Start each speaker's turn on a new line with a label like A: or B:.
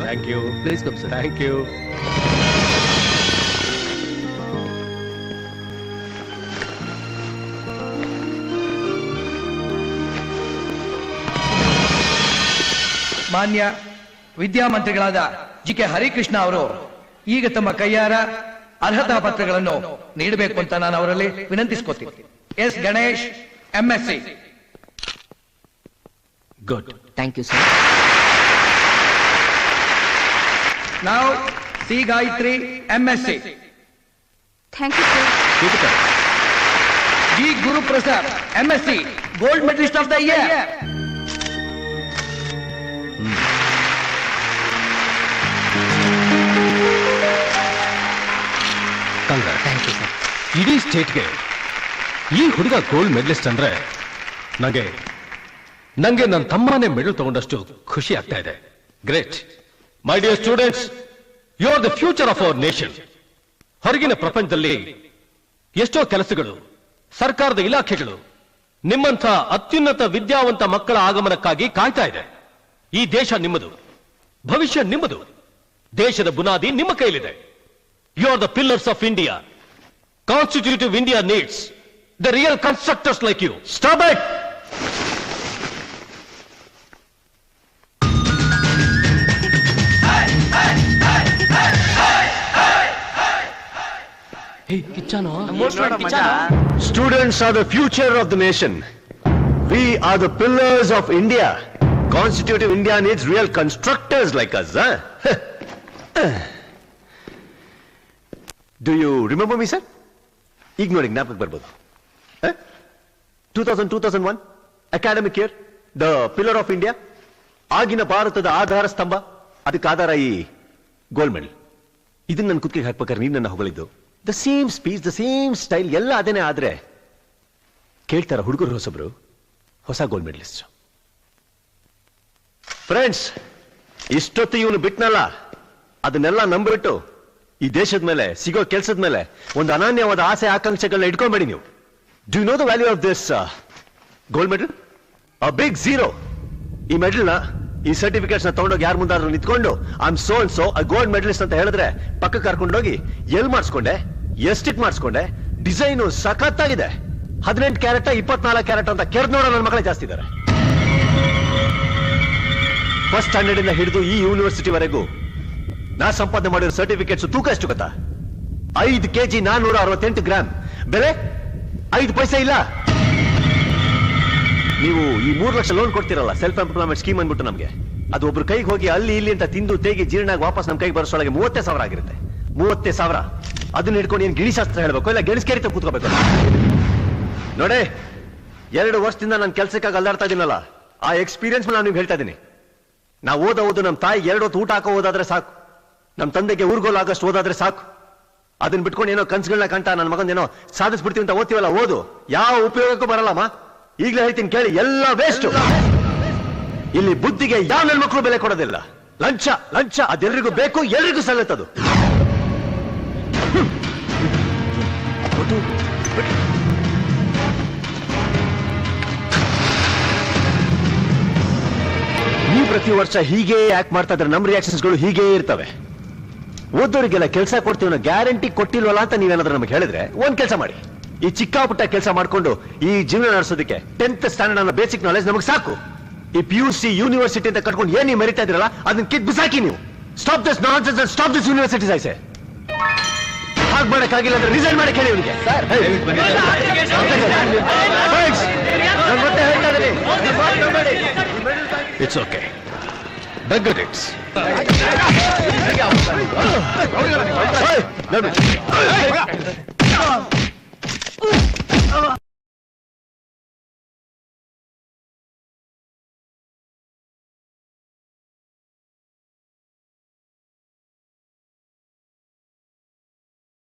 A: Thank you.
B: Please come sir.
A: Thank you.
C: ಮಾನ್ಯ ವಿದ್ಯಾಮಂತ್ರಿಗಳಾದ GK. Harikrishna ಅವರು ಈಗ ತಮ್ಮ ಕೈಯಾರ ಅರ್ಹತಾ ಪತ್ರಗಳನ್ನು ನೀಡಬೇಕು ಅಂತ ನಾನು ಅವರಲ್ಲಿ ವಿನಂತಿಸ್ಕೋತೀನಿ. S Ganesh, MSc.
A: Good.
B: Thank you sir.
C: Now, C Gayathri, MSc.
D: Thank you sir.
C: G Guruprasad, MSc, gold medalist of the year.
A: Thank you sir. ಇಡೀ ಸ್ಟೇಟ್ಗೆ ಈ ಹುಡುಗ ಗೋಲ್ಡ್ ಮೆಡಲಿಸ್ಟ್ ಅಂದ್ರೆ ನಂಗೆ ನನ್ನ ತಮ್ಮನೇ ಮೆಡಲ್ ತಗೊಂಡಷ್ಟು ಖುಷಿ ಆಗ್ತಾ ಇದೆ. Great. My dear students, you are the future of our nation. ಹೊರಗಿನ ಪ್ರಪಂಚದಲ್ಲಿ ಎಷ್ಟೋ ಕೆಲಸಗಳು, ಸರ್ಕಾರದ ಇಲಾಖೆಗಳು ನಿಮ್ಮಂಥ ಅತ್ಯುನ್ನತ ವಿದ್ಯಾವಂತ ಮಕ್ಕಳ ಆಗಮನಕ್ಕಾಗಿ ಕಾಯ್ತಾ ಇದೆ. ಈ ದೇಶ ನಿಮ್ಮದು, ಭವಿಷ್ಯ ನಿಮ್ಮದು, ದೇಶದ ಬುನಾದಿ ನಿಮ್ಮ ಕೈಲಿದೆ. You are the pillars of India. Constitutive India needs the real constructors like you. Stop it!
B: Hey, Kichano.
E: Students are the future of the nation. We are the pillars of India. Constitutive India needs real constructors like us, huh? Do you remember me, sir? ಈಗ ನೋಡಿ ಜ್ಞಾಪಕ ಬರ್ಬೋದು. 2000-2001 academic year, the pillar of India, ಆಗಿನ ಭಾರತದ ಆಧಾರ ಸ್ತಂಭ, ಅದಕ್ಕೆ ಆಧಾರ ಈ gold medal. ಇದನ್ನ ನನ್ನ ಕುತ್ತಿಗೆ ಹಾಕ್ಬೇಕಾದ್ರೆ ನೀನು ನನ್ನ ಹೊಗಳಿದ್ದು. The same speech, the same style, ಎಲ್ಲ ಅದೇನೆ. ಆದ್ರೆ ಕೇಳ್ತಾರ ಹುಡುಗರು ಹೊಸಬ್ರು, ಹೊಸ ಗೋಲ್ಡ್ ಮೆಡಲಿಸ್ಟ್. ಫ್ರೆಂಡ್ಸ್, ಇಷ್ಟೊತ್ತು ಇವನು ಬಿಟ್ನಲ್ಲ, ಅದನ್ನೆಲ್ಲ ನಂಬಿಟ್ಟು ಈ ದೇಶದ ಮೇಲೆ ಸಿಗೋ ಕೆಲಸದ ಮೇಲೆ ಒಂದು ಅನನ್ಯವಾದ ಆಸೆ ಆಕಾಂಕ್ಷೆಗಳನ್ನ ಇಟ್ಕೊಂಬೇಡಿ ನೀವು. Do you know the value of this gold medal? A big zero. ಈ ಮೆಡಲ್ನ, ಈ ಸರ್ಟಿಫಿಕೇಟ್ಸ್ ನ ತಗೊಂಡೋಗಿ ಯಾರ ಮುಂದಾದ್ರೂ ನಿಂತ್ಕೊಂಡು I am so and so a gold medalist ಅಂತ ಹೇಳಿದ್ರೆ ಪಕ್ಕ ಕರ್ಕೊಂಡೋಗಿ ಎಲ್ ಮಾಡಿಸ್ಕೊಂಡೆ, ಎಷ್ಟಿಕ್ ಮಾಡಿಸ್ಕೊಂಡೆ, ಡಿಸೈನು ಸಖತ್ತಾಗಿದೆ, 18 ಕ್ಯಾರೆಟ್ 24 ಕ್ಯಾರೆಟ್ ಅಂತ ಕೆರೆದ್ ನೋಡೋ ನನ್ನ ಮಕ್ಕಳೇ ಜಾಸ್ತಿ ಇದ್ದಾರೆ. ಫಸ್ಟ್ ಸ್ಟ್ಯಾಂಡರ್ಡ್ ಇಂದ ಹಿಡಿದು ಈ ಯೂನಿವರ್ಸಿಟಿವರೆಗೂ ನಾ ಸಂಪಾದನೆ ಮಾಡಿರೋ ಸರ್ಟಿಫಿಕೇಟ್ಸ್ ತೂಕ ಎಷ್ಟು ಗೊತ್ತಾ? 5 kg 468 ಗ್ರಾಮ್. ಬೆಲೆ 5 ಪೈಸೆ ಇಲ್ಲ. ನೀವು ಈ 3 ಲಕ್ಷ ಲೋನ್ ಕೊಡ್ತಿರಲ್ಲ, ಸೆಲ್ಫ್ ಎಂಪ್ಲಾಯ್ಮೆಂಟ್ ಸ್ಕೀಮ್ ಅಂದ್ಬಿಟ್ಟು ನಮ್ಗೆ, ಅದು ಒಬ್ರು ಕೈಗೆ ಹೋಗಿ ಅಲ್ಲಿ ಇಲ್ಲಿ ಅಂತ ತಿಂದು ತೇಗಿ ಜೀರ್ಣಾಗಿ ವಾಪಸ್ ನಮ್ಮ ಕೈಗೆ ಬರೋಷ್ಟೊಳಗೆ 30,000 ಆಗಿರುತ್ತೆ. 30,000 ಅದನ್ನ ಹಿಡ್ಕೊಂಡು ಏನ್ ಗಿಣಿಶಾಸ್ತ್ರ ಹೇಳ್ಬೇಕು, ಇಲ್ಲ ಗೆಣಸ್ಕೇರಿತ ಕೂತ್ಕೋಬೇಕು ನೋಡಿ. 2 ವರ್ಷದಿಂದ ನಾನು ಕೆಲ್ಸಕ್ಕಾಗಿ ಅಲ್ಲಾಡ್ತಾ ಇದೀನಲ್ಲ, ಆ ಎಕ್ಸ್ಪೀರಿಯನ್ಸ್ ನಾನು ನಿಮ್ಗೆ ಹೇಳ್ತಾ ಇದೀನಿ. ನಾವು ಓದು ನಮ್ಮ ತಾಯಿ 2 ಹೊತ್ತು ಊಟ ಹಾಕೋ ಓದಾದ್ರೆ ಸಾಕು, ನಮ್ಮ ತಂದೆಗೆ ಊರ್ಗೋಲ್ ಆಗಷ್ಟು ಓದಾದ್ರೆ ಸಾಕು. ಅದನ್ನ ಬಿಟ್ಕೊಂಡು ಏನೋ ಕನ್ಸುಗಳನ್ನ ಕಂಟ ನನ್ನ ಮಗನ್ ಏನೋ ಸಾಧಿಸ್ಬಿಡ್ತೀವಿ ಅಂತ ಓದ್ತೀವಲ್ಲ, ಓದು ಯಾವ ಉಪಯೋಗಕ್ಕೂ ಬರಲ್ಲಮ್ಮ. ಈಗಲೇ ಹೇಳ್ತೀನಿ ಕೇಳಿ, ಎಲ್ಲ ವೇಸ್ಟ್. ಇಲ್ಲಿ ಬುದ್ಧಿಗೆ ಯಾವ ನನ್ನ ಮಕ್ಕಳು ಬೆಲೆ ಕೊಡೋದಿಲ್ಲ. ಲಂಚ ಲಂಚ ಅದೆಲ್ಲರಿಗೂ ಬೇಕು, ಎಲ್ರಿಗೂ ಸಲ್ಲತ್ತದು. ನೀವು ಪ್ರತಿ ವರ್ಷ ಹೀಗೆ ಆಕ್ಟ್ ಮಾಡ್ತಾ ಇದ್ರೆ ನಮ್ಮ ರಿಯಾಕ್ಷನ್ಸ್ಗಳು ಹೀಗೆ ಇರ್ತವೆ. ಓದೋರಿಗೆಲ್ಲ ಕೆಲಸ ಕೊಡ್ತೀವಿ ಅನ್ನೋ ಗ್ಯಾರಂಟಿ ಕೊಟ್ಟಿಲ್ವಲ್ಲ ಅಂತ ನೀವೇನಾದ್ರೂ ನಮಗೆ ಹೇಳಿದ್ರೆ ಒಂದ್ ಕೆಲಸ ಮಾಡಿ, ಈ ಚಿಕ್ಕಾಪುಟ್ಟ ಕೆಲಸ ಮಾಡ್ಕೊಂಡು ಈ ಜೀವನ ನಡೆಸೋದಕ್ಕೆ 10th ಸ್ಟ್ಯಾಂಡರ್ಡ್ ಅನ್ನೋ ಬೇಸಿಕ್ ನಾಲೆಜ್ ನಮಗೆ ಸಾಕು. ಈ PUC ಯೂನಿವರ್ಸಿಟಿ ಅಂತ ಕಟ್ಕೊಂಡು ಏನ್ ನೀವು ಮೆರಿತಾ ಇದ್ರಲ್ಲ, ಅದನ್ನ ಕಿತ್ ಬಿಸಾಕಿ ನೀವು. Stop this nonsense and stop this universities I say. ಹಾಗೆ ಮಾಡಕ್ಕಾಗಿಲ್ಲ ಅಂದ್ರೆ ರಿಸೈನ್ ಮಾಡಕ್ಕೆ ಹೇಳಿ ಇವನಿಗೆ.
A: It's okay. Benedicts.
E: Hey!